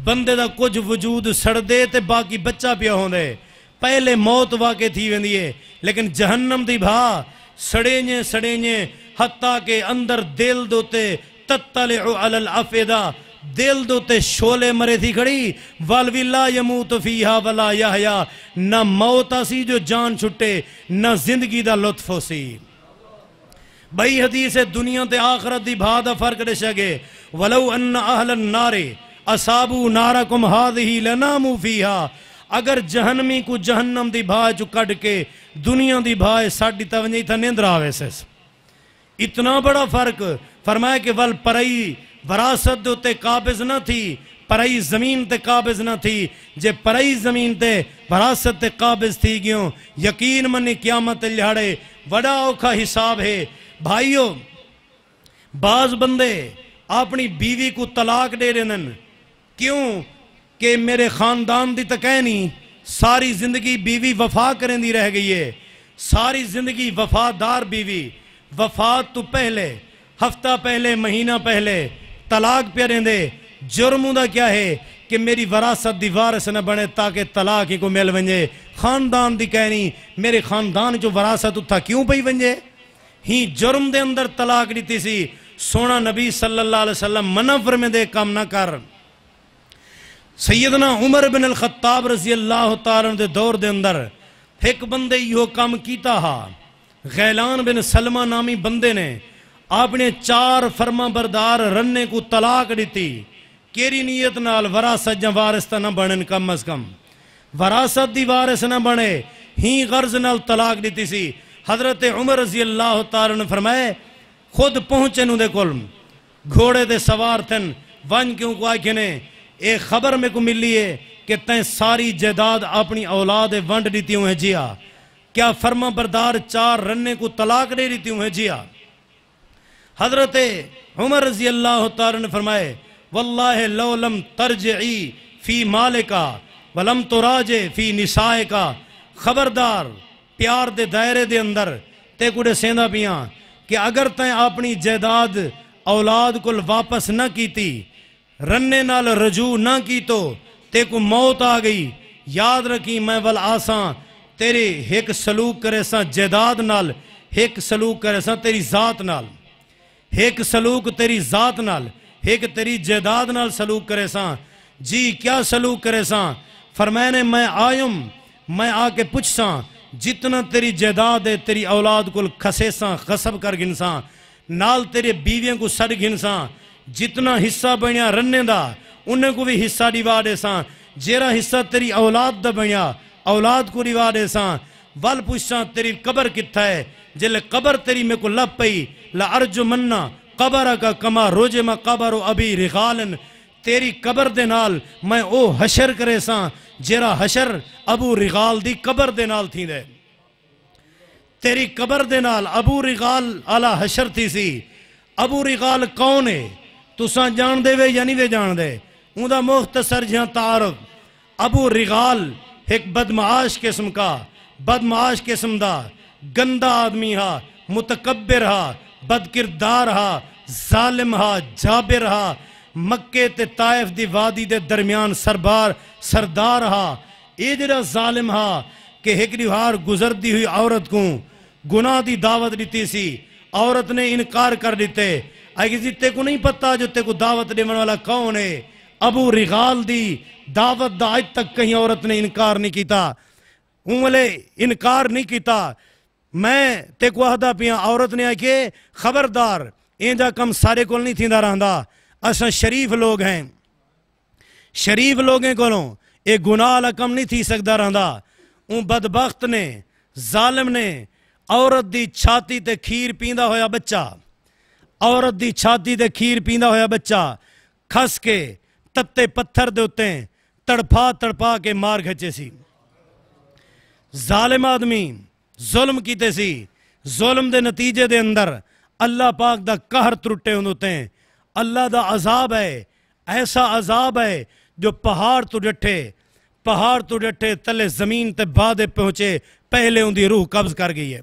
بندے دا کچھ وجود سڑ دے تے باقی بچہ پیا ہوں دے پہلے موت واقع تھی ویندی ہے لیکن جہنم دی بھا سڑیں حتیٰ کہ اندر دل دوتے تطلع علی الافئدہ دل دوتے شولے مرے تھی کھڑی والوی لا یموت فیہا ولا یحیا نہ موت آسی جو جان چھٹے نہ زندگی دا لطف ہو سی بھائی حدیث ہے دنیا تے آخرت دی بھا دا فرق دے شگے ولو ان اہل النار اصابو نارکم ہادہی لنامو فیہا اگر جہنمی کو جہنم دی بھا جو کڑ کے دنیا دی بھا ساڑی تونجی تھا نیندر آوے سے اتنا بڑا فرق فرمایا کہ ول پرائی وراثت دوتے قابض نہ تھی پرائی زمین تے قابض نہ تھی جے پرائی زمین تے وراثت تے قابض تھی گیوں یقین منی قیامت لہڑے وڑا اوکھا حساب ہے بھائیو بعض بندے اپنی بیوی کو طلاق دے رہنن کیوں کہ میرے خاندان دی تکینی ساری زندگی بیوی وفا کریں دی رہ گئی ہے ساری زندگی وفادار بیوی وفات تو پہلے ہفتہ پہلے مہینہ پہلے طلاق پہ رہن دے جرموں دا کیا ہے کہ میری وراثت دی وارث نہ بنے تاکہ طلاق ہی کو مل ونجے خاندان دی کہنی میرے خاندان جو وراثت تھا کیوں پہی ونجے ہی جرم دے اندر طلاق دیتی سی سونا نبی صلی اللہ علیہ وسلم منور میں دے کام نہ کر سیدنا عمر بن الخطاب رضی اللہ تعالیٰ دے دور دے اندر ایک بندے یہ کام کیتا ہا غیلان بن سلمہ نامی بندے نے اپنے 4 فرما بردار رننے کو طلاق دیتی کیری نیت نال وراثت جا وارث نہ بنن کم از کم وراثت دی وارث نہ بنے ہی غرض نال طلاق دیتی سی حضرت عمر رضی اللہ تعالیٰ نے فرمائے خود پہنچے نو دے کل گھوڑے دے سوار تھن ون کیوں کو آئی کھنے ایک خبر میں کو ملی ہے کہ تین ساری جائیداد اپنی اولاد ونڈ دیتی ہوں ہے جیا کیا فرما بردار 4 رننے کو طلاق دے دیتی ہوں ہے جیا حضرت عمر رضی اللہ تعالیٰ نے فرمائے واللہ لو لم ترجعی فی مالکا ولم تراجع فی نسائکا خبردار پیار دے دائرے دے اندر تے کڑے سیندہ پیاں کہ اگر تین اپنی جائیداد اولاد کل واپس نہ کیتی رننے نال رجوع نہ کی تو تے کو موت آ گئی یاد رکھی میں ول آساں تیرے ایک سلوک کرے ساں جائیداد نال ایک سلوک کرے ساں تیری ذات نال ایک سلوک تیری ذات نال ایک تیری جائیداد نال سلوک کرے ساں جی کیا سلوک کرے ساں فرمائنے میں آئیم میں آ کے پوچھ ساں جتنا تیری جائیداد ہے تیری اولاد کو کھسے ساں غصب کر گنساں نال تیرے بیویاں کو سڑ گنساں جتنا حصہ بنیا رننے دا انہیں کو بھی حصہ ریوا دے ساں جیرا حصہ تیری اولاد دا بنیا اولاد کو ریوا دے ساں وال پوچھاں تیری قبر کتھا ہے جلے قبر تیری میں کو لب پئی لَأَرْجُ مَنَّا قَبَرَكَ كَمَا رُجِمَ قَبَرُ أَبِي رِغَالٍ تیری قبر دے نال میں او حشر کرے ساں جیرا حشر ابو رغال دی قبر دے نال تھی دے تیری قبر دے نال ابو رغال علا حشر تھی سی ابو رغال کون ہے تو ساں جان دے وے یا نہیں وے جان دے اون دا مختصر جہاں تعارف ابو رغال ایک بدمعاش قسم کا بدمعاش قسم دا گندہ آدمی ہا متکبر ہا بدکردار ہا ظالم ہا جابر ہا مکے تے طائف دی وادی دے درمیان سردار ہا اے جڑا ظالم ہا کہ ایک دیوار گزر دی ہوئی عورت کو گناہ دی دعوت دیتی سی عورت نے انکار کر دیتے آگے تے کو نہیں پتا جو تے کو دعوت دینے والا کون ہے ابو رغال دی دعوت دا آج تک کہیں عورت نے انکار نہیں کیتا انہوں انکار نہیں کیتا میں تے کو اہدہ پیاں عورت نے آکے خبردار اینجا کم سارے کول نہیں تھیندا رہندا اساں شریف لوگ ہیں شریف لوگیں کولوں اے گناہ لکم نہیں تھی سکتا رہندا اون بدبخت نے ظالم نے عورت دی چھاتی تے کھیر پیندا ہویا بچہ عورت دی چھاتی تے کھیر پیندا ہویا بچہ کھس کے تتے پتھر دے ہوتے ہیں تڑپا کے مار گھچے سی ظالم آدمی ظلم کیتے سی ظلم دے نتیجے دے اندر اللہ پاک دا قہر ترٹے ہوتے ہیں اللہ دا عذاب ہے ایسا عذاب ہے جو پہاڑ تو ڈٹھے تلے زمین تے بادے پہنچے پہلے ان دی روح قبض کر گئی ہے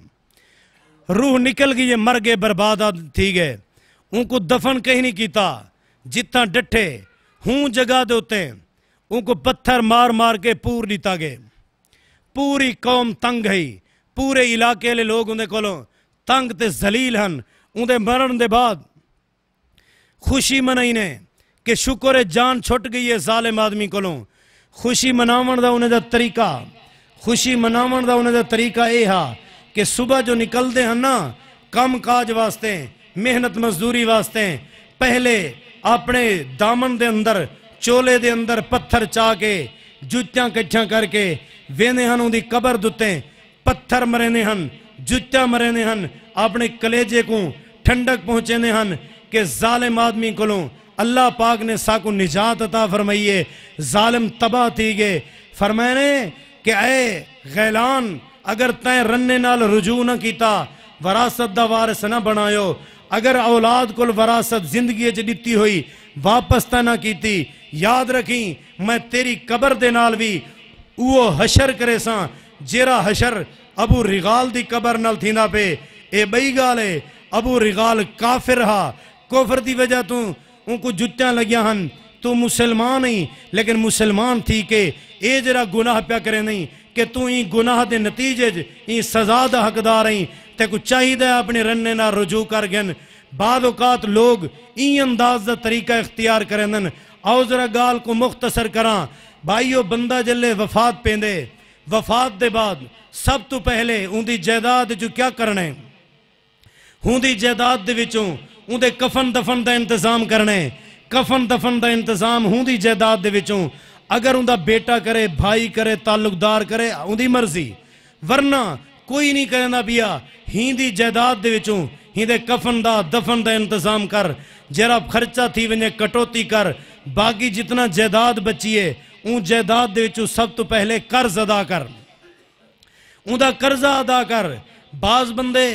روح نکل گئی ہے مر گئے برباد تھی گئے ان کو دفن کہیں نہیں کیتا جتنا ڈٹھے ہوں جگہ دے ہوتے ان کو پتھر مار مار کے پور لیتا گئے. پوری قوم تنگ ہے، پورے علاقے لے لوگ اندے کولوں تنگ تے ذلیل ہن. اندے مرن دے بعد خوشی منائی نے کہ شکر ہے جان چھٹ گئی ہے ظالم آدمی کولوں. خوشی مناون دا انہیں دا طریقہ، خوشی مناون دا انہیں دا طریقہ اے ہا کہ صبح جو نکل دے ہن نا کم کاج واسطے، محنت مزدوری واسطے، پہلے اپنے دامن دے اندر چولے دے اندر پتھر چاہ کے جتیاں کچھاں کر کے وینے ہن اندی قبر دتے، پتھر مرینے ہن، جتیاں مرینے ہن، اپنے کلیجے کو ٹھنڈک پہنچے ہن کہ ظالم آدمی کولوں اللہ پاک نے ساکو نجات عطا فرمائیے، ظالم تباہ تھی گئے. فرمائنے کہ اے غیلان اگر تین رننے نال رجوع نہ کیتا، وراثت دا وارث نہ بنایو، اگر اولاد کل وراثت زندگی جدیتی ہوئی واپس تا نہ کیتی، یاد رکھیں میں تیری قبر دے نال بھی وہ حشر کرے ساں جیرا حشر ابو رغال دی قبر نال تھیندا پہ. اے بئی گالے ابو رغال کافر ہا، کفر دی وجہ تو ان کو جتیاں لگیا ہن، تو مسلمان ہی لیکن مسلمان تھی کہ اے جرا گناہ پیا کرے نہیں کہ تو این گناہ دے نتیجے این سزا دا حقدار ہیں تے کو چاہی دے اپنے رننے نہ رجوع کر گن. بعض اوقات لوگ این انداز دا طریقہ اختیار کرنن. آؤ ذرا گال کو مختصر کراں. بھائیو بندہ جلے وفات پیندے، وفات دے بعد سب تو پہلے ان دی جائیداد جو کیا کرنے، ان دی جائیداد دے وچوں ان دے کفن دفن دا انتظام کرنے. کفن دفن دا انتظام ان دی جائیداد دے وچوں اگر ان دا بیٹا کرے، بھائی کرے، تعلق دار کرے، ان دی مرضی، ورنہ کوئی نہیں کرنا پیا. ہی دی جائیداد دے وچوں ہی دے کفن دا دفن دا انتظام کر، جرا خرچہ تھی ونجے کٹوتی کر. باقی جتنا جائیداد بچیے ان جائیداد دے وچوں سب تو پہلے قرض ادا کر، ان دا قرضہ ادا کر. بعض بندے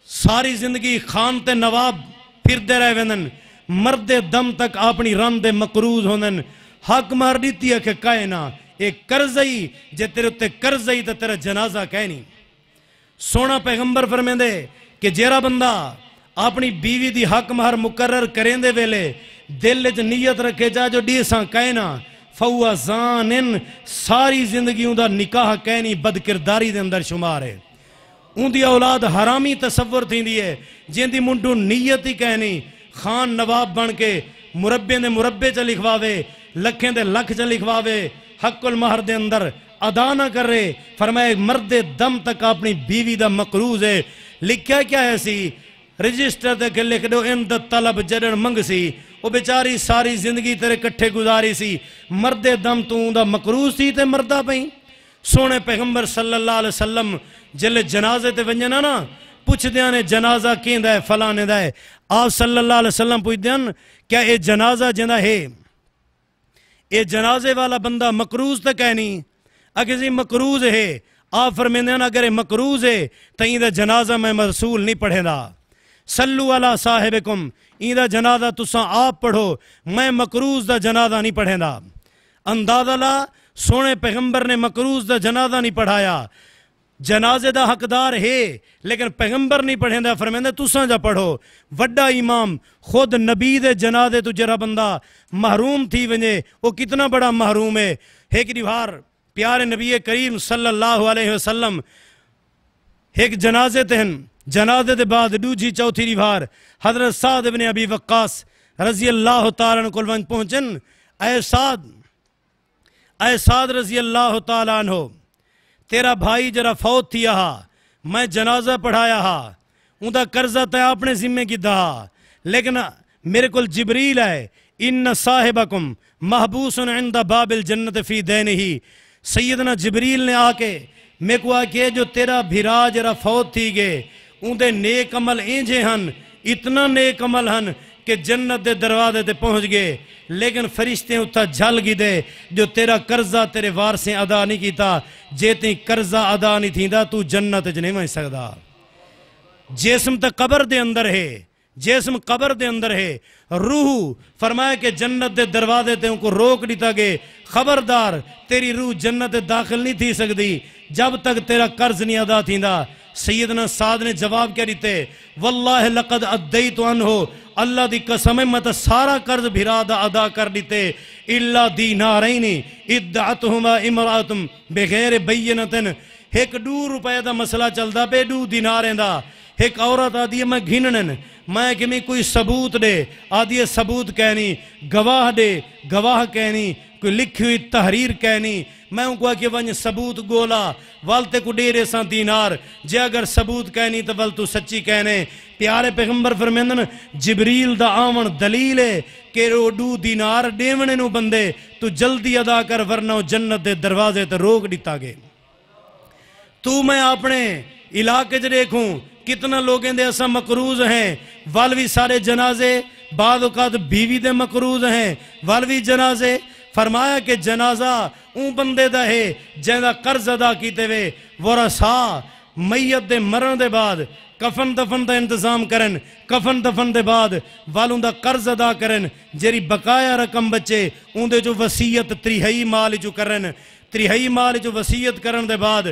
ساری زندگی خان تے نواب پھر دے رہے وینن، مرد دم تک اپنی رن دے مقروض ہونن. حق مار دیتی ہے کہ کہے نا ایک قرضی جے تیرے تے قرضی تے تیرا جنازہ کہے نہیں. سونا پیغمبر فرمیں دے کہ جیرا بندہ اپنی بیوی دی حق مہر مقرر کریں دے ویلے دل وچ نیت رکھے جا جو ڈیساں کہے نا فوا زانن، ساری زندگی ان دا نکاح کہے نہیں بد کرداری دے اندر شمار ہے. ان دی اولاد حرامی تصور تھی دی ہے جن دی منڈو نیت ہی کہے نہیں. خان نواب بن کے مربے نے مربے چا لکھواوے، لکھیں دے لکھ چا لکھواوے، حق المہر دے اندر ادا نہ کر رہے. فرمائے مرد دم تک اپنی بیوی دا مقروض ہے. لکھیا کیا ہے سی رجسٹر تے کہ لکھ دو اند طلب جڑن منگ سی، وہ بیچاری ساری زندگی تیرے کٹھے گزاری سی، مرد دم تو دا مقروض سی تے مردہ پہیں. سونے پیغمبر صلی اللہ علیہ وسلم جلے جنازے تے ونجنا نا پوچھ دیاں نے جنازہ کین دا ہے فلانے دا ہے. آپ صلی اللہ علیہ وسلم پوچھ دیاں کیا اے جنازہ جنہ ہے اے جنازے والا بندہ مقروض تک ہے نہیں؟ اگر یہ مقروض ہے آپ فرمیندے ہیں اگر مقروض ہے تو این دا جنازہ میں رسول نہیں پڑھے دا. صلو علی صاحبکم، این دا جنازہ تساں آپ پڑھو، میں مقروض دا جنازہ نہیں پڑھے دا. اندازہ لا سونے پیغمبر نے مقروض دا جنازہ نہیں پڑھایا. جنازے دا حقدار ہے لیکن پیغمبر نہیں پڑھیں دا. فرمیندے تساں جا پڑھو. وڈا امام خود نبی دے جنازے تو جرا بندہ محروم تھی ونجے وہ کتنا بڑا محروم ہے. ایک دیوار پیارے نبی کریم صلی اللہ علیہ وسلم ایک جنازے تہن، جنازے دے بعد دوجی چوتھی دیوار حضرت سعد بن ابی وقاص رضی اللہ تعالیٰ عنہ کل ونج پہنچن. اے سعد رضی اللہ تعالیٰ عنہ تیرا بھائی جرا فوت تھیا ہا، میں جنازہ پڑھایا ہا، ان دا قرضہ تے اپنے ذمہ کی دا، لیکن میرے کل جبریل ہے ان صاحبکم محبوس عند باب الجنت فی دینہی. سیدنا جبریل نے آ کے میں کو آکے جو تیرا بھیرا جرا فوت تھی گئے ان دے نیک عمل اینجے ہن، اتنا نیک عمل ہن کہ جنت دے دروازے تے پہنچ گئے، لیکن فرشتے اتھا جھل گی دے جو تیرا قرضہ تیرے وارثیں ادا نہیں کیتا. جے تیں قرضہ ادا نہیں تھیندا تو جنت وچ نہیں وج سکدا. جسم تے قبر دے اندر ہے، جسم قبر دے اندر ہے. روح فرمایا کہ جنت دے دروازے تے ان کو روک دیتا گئے، خبردار تیری روح جنت داخل نہیں تھی سکتی جب تک تیرا قرض نہیں ادا تھیندا. سیدنا سعد نے جواب کیا دیتے واللہ لقد ادیت عنہ اللہ دی قسم ہے میں تو سارا قرض بھرا دا ادا کر دیتے الا دینارین ادعتہما امراتم بغیر بینتن ایک 2 روپے دا مسئلہ چلدا پہ 2 دیناریں دا ایک عورت آدھی ہے میں گھننن میں کہ میں کوئی ثبوت دے آدھی ہے ثبوت کہنی گواہ دے گواہ کہنی کوئی لکھی ہوئی تحریر کہنی میں ان کو کہ ونج ثبوت گولا والتے کو ڈیرے ساں دینار جے اگر ثبوت کہنی تو ول تو سچی کہنے پیارے پیغمبر فرمیندن جبریل دا آمن دلیل ہے کہ وہ 2 دینار دیونے نو بندے تو جلدی ادا کر ورنہ جنت دے دروازے تے روک دیتا گے تو میں اپنے علاقے جو دیکھوں کتنا لوگیں دے ایسا مقروض ہیں والوی سارے جنازے بعض اوقات بیوی دے مقروض ہیں والوی جنازے فرمایا کہ جنازہ اون بندے دا ہے جہاں قرض ادا کیتے ہوئے ورثا میت دے مرن دے بعد کفن دفن دا انتظام کرن کفن دفن دے بعد والوں دا قرض ادا کرن جیری بقایا رقم بچے اون دے جو وصیت 3 مال جو کرن 3 مال جو وصیت کرن دے بعد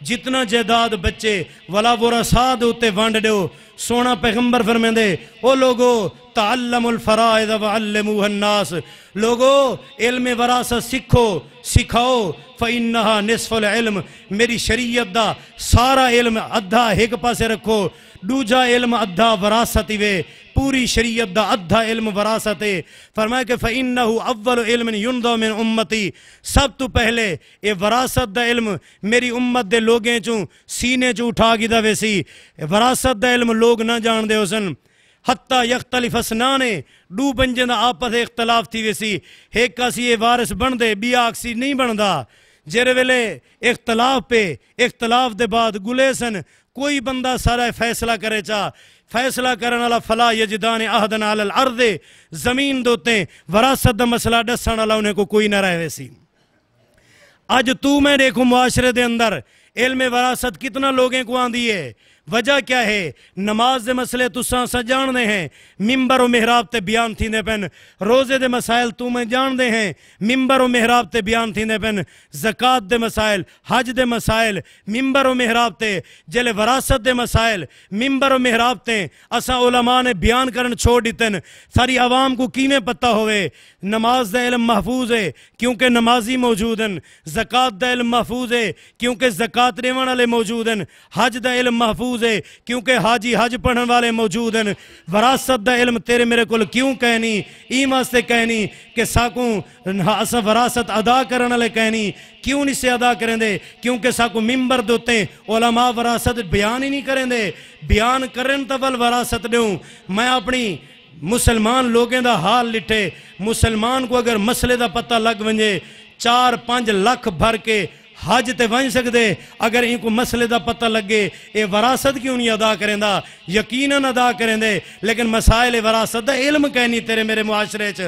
جتنا جائیداد بچے ولا ورثا دے اتے وانڈ دیو سونا پیغمبر فرمیندے او لوگو تعلم الفرائض وعلموها الناس لوگو علم وراثت سکھو سکھاؤ فإنہا نصف العلم میری شریعت دا سارا علم ادھا ایک پاسے رکھو دوجا علم ادھا وراثت وے پوری شریعت دا ادھا علم وراثت ہے فرمایا کہ فإنہو اول علم یندو من امتی سب تو پہلے اے وراثت دا علم میری امت دے لوگیں چوں سینے چوں اٹھا گی دا ویسی وراثت دا علم لوگ نہ جان دے حسن حتیٰ یختلف اسنانے 2 بنجن آپس اختلاف تھی ویسی ایک کاسی یہ وارث بن دے بیا اکسی نہیں بن دا جیرے ویلے اختلاف پہ اختلاف دے بعد گلیسن کوئی بندہ سارا فیصلہ کرے چاہ فیصلہ کرنے والا فلا یجدان احدن علی الارض زمین دوتے وراثت دا مسئلہ ڈسان والا انہیں کو کوئی نہ رہے ویسی آج تو میں دیکھوں معاشرے دے اندر علم وراثت کتنا لوگیں کو آندھی ہے وجہ کیا ہے نماز دے مسئلے تو سا جاننے ہیں ممبر و محراب تے بیان تھی دے پن روزے دے مسائل تو میں جان دے ہیں ممبر و محراب تے بیان تھی دے پن زکاة دے مسائل حج دے مسائل ممبر و محراب تے جلے وراثت دے مسائل ممبر و محراب تے اسا علماء نے بیان کرن چھوڑ دیتن ساری عوام کو کینے پتہ ہوئے نماز دا علم محفوظ ہے کیونکہ نمازی موجود ہیں زکاة دا علم محفوظ ہے کیونکہ زکاة دیوان والے موجود ہیں حج دا علم محفوظ ہے کیونکہ حاجی حج پڑھن والے موجود ہیں وراثت دا علم تیرے میرے کل کیوں کہنی ایمان سے کہنی کہ ساکوں اسا وراثت ادا کرنے والے کہنی کیوں نہیں سے ادا کریں دے کیونکہ ساکوں ممبر دوتے علماء وراثت بیان ہی نہیں کریں دے بیان کریں تول وراثت دیوں میں اپنی مسلمان لوگیں دا حال لٹھے مسلمان کو اگر مسئلے دا پتہ لگ ونجے 4-5 لاکھ بھر کے حج تے ون سکدے اگر ان کو مسئلے دا پتہ لگے اے وراثت کیوں نہیں ادا کریں دا یقیناً ادا کریں دے لیکن مسائل وراثت دا علم کہنی تیرے میرے معاشرے چ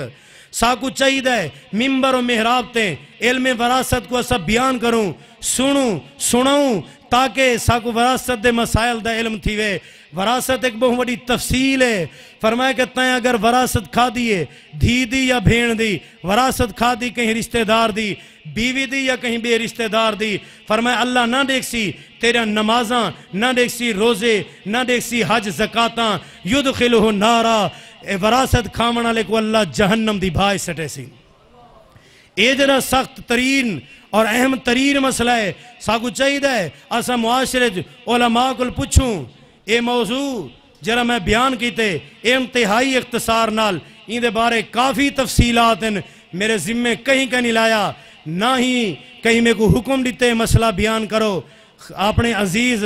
ساکو چاہید ہے ممبر و محراب تے علم وراثت کو اسا بیان کروں سنوں تاکہ ساکو وراثت دے مسائل دا علم تھی وے وراثت ایک بہت بڑی تفصیل ہے فرمایا کہ تائیں اگر وراثت کھا دیئے دھی دی یا بھین دی وراثت کھا دی کہیں رشتہ دار دی بیوی دی یا کہیں بے رشتہ دار دی فرمایا اللہ نہ دیکھ سی تیرا نمازاں نہ دیکھ سی روزے نہ دیکھ سی حج زکاتاں یدخلہ نارا وراثت کھامنا لے کو اللہ جہنم دی بھائی سٹے سی اے جنا سخت ترین اور اہم ترین مسئلہ ہے ساکو چاہید ہے اسا معاشرے علماء کو پوچھوں اے موضوع جرا میں بیان کیتے اے انتہائی اختصار نال ان دے بارے کافی تفصیلات ہیں میرے ذمے کہیں کا نہیں لایا نہ ہی کہیں میں کو حکم دیتے مسئلہ بیان کرو اپنے عزیز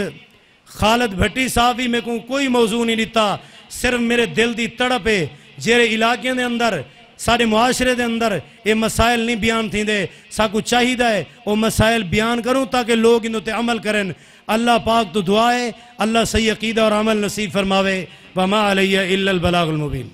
خالد بھٹی صاحب ہی میں کو کوئی موضوع نہیں دیتا صرف میرے دل دی تڑپ ہے جیرے علاقے دے اندر سارے معاشرے دے اندر یہ مسائل نہیں بیان تھی دے ساکو چاہید ہے وہ مسائل بیان کروں تاکہ لوگ انہوں تے عمل کریں اللہ پاک تو دعائے اللہ صحیح عقیدہ اور عمل نصیب فرماوے وما علیہ الا البلاغ المبین